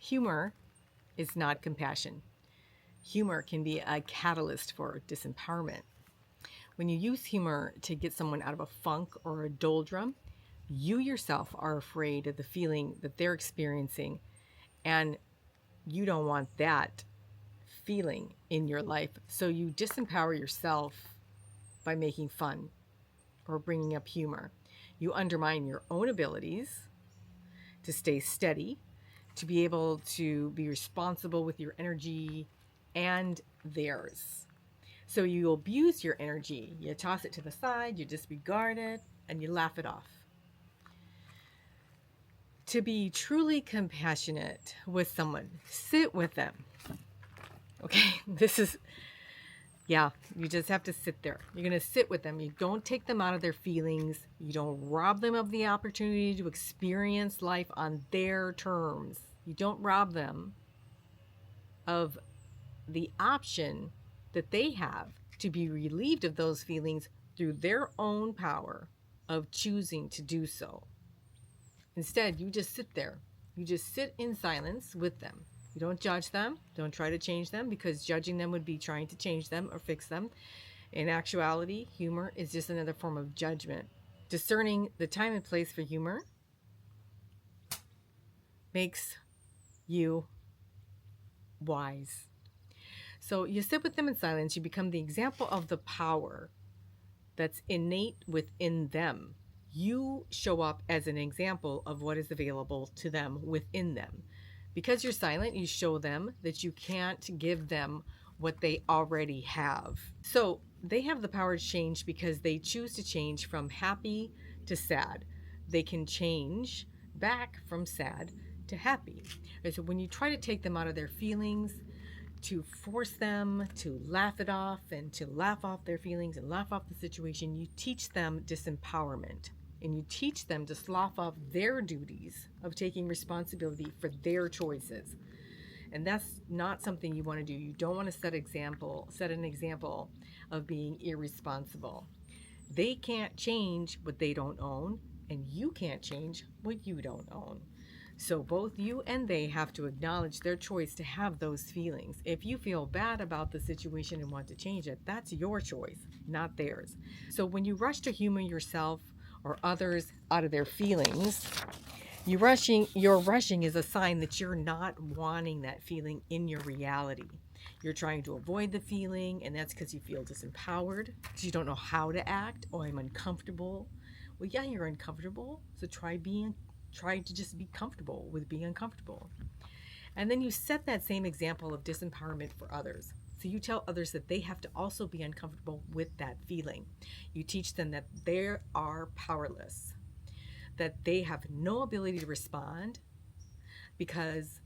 Humor is not compassion. Humor can be a catalyst for disempowerment. When you use humor to get someone out of a funk or a doldrum, you yourself are afraid of the feeling that they're experiencing, and you don't want that feeling in your life. So you disempower yourself by making fun or bringing up humor. You undermine your own abilities to stay steady, to be able to be responsible with your energy and theirs. So you abuse your energy. You toss it to the side, you disregard it, and you laugh it off. To be truly compassionate with someone, sit with them. Okay, you just have to sit there. You're going to sit with them. You don't take them out of their feelings. You don't rob them of the opportunity to experience life on their terms. You don't rob them of the option that they have to be relieved of those feelings through their own power of choosing to do so. Instead, you just sit there. You just sit in silence with them. You don't judge them. Don't try to change them, because judging them would be trying to change them or fix them. In actuality, humor is just another form of judgment. Discerning the time and place for humor makes you wise. So you sit with them in silence. You become the example of the power that's innate within them. You show up as an example of what is available to them within them. Because you're silent, you show them that you can't give them what they already have. So they have the power to change because they choose to change from happy to sad. They can change back from sad to happy. And so when you try to take them out of their feelings, to force them to laugh it off and to laugh off their feelings and laugh off the situation, you teach them disempowerment. And you teach them to slough off their duties of taking responsibility for their choices. And that's not something you want to do. You don't want to set an example of being irresponsible. They can't change what they don't own, and you can't change what you don't own. So both you and they have to acknowledge their choice to have those feelings. If you feel bad about the situation and want to change it, that's your choice, not theirs. So when you rush to humor yourself or others out of their feelings, your rushing is a sign that you're not wanting that feeling in your reality. You're trying to avoid the feeling, and that's because you feel disempowered, because you don't know how to act. Oh, I'm uncomfortable. Well, yeah, you're uncomfortable, so try to just be comfortable with being uncomfortable. And then you set that same example of disempowerment for others. So you tell others that they have to also be uncomfortable with that feeling. You teach them that they are powerless, that they have no ability to respond because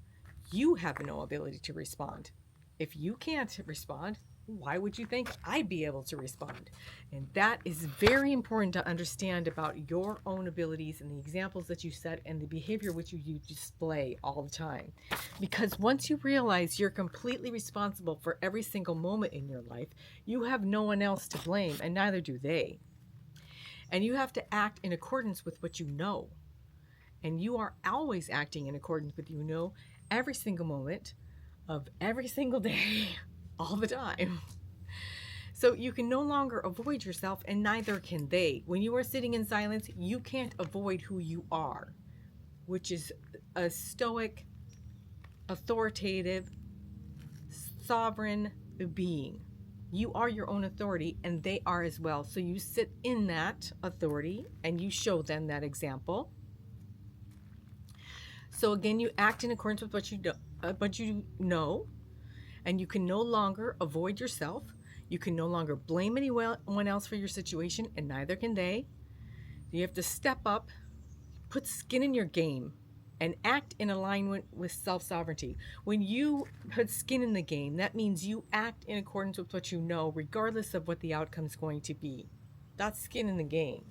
you have no ability to respond. If you can't respond, why would you think I'd be able to respond? And that is very important to understand about your own abilities and the examples that you set and the behavior which you display all the time. Because once you realize you're completely responsible for every single moment in your life, you have no one else to blame, and neither do they. And you have to act in accordance with what you know. And you are always acting in accordance with you know every single moment of every single day, all the time. So you can no longer avoid yourself, and neither can they. When you are sitting in silence, you can't avoid who you are, which is a stoic, authoritative, sovereign being. You are your own authority, and they are as well. So you sit in that authority and you show them that example. So again, you act in accordance with what you know, and you can no longer avoid yourself. You can no longer blame anyone else for your situation, and neither can they. You have to step up, put skin in your game, and act in alignment with self-sovereignty. When you put skin in the game, that means you act in accordance with what you know, regardless of what the outcome is going to be. That's skin in the game.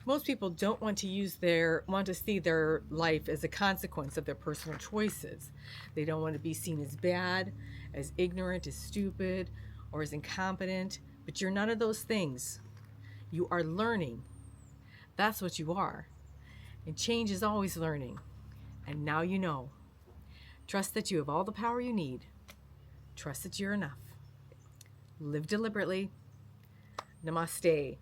Most people don't want to see their life as a consequence of their personal choices. They don't want to be seen as bad, as ignorant, as stupid, or as incompetent. But you're none of those things. You are learning. That's what you are. And change is always learning. And now you know. Trust that you have all the power you need. Trust that you're enough. Live deliberately. Namaste.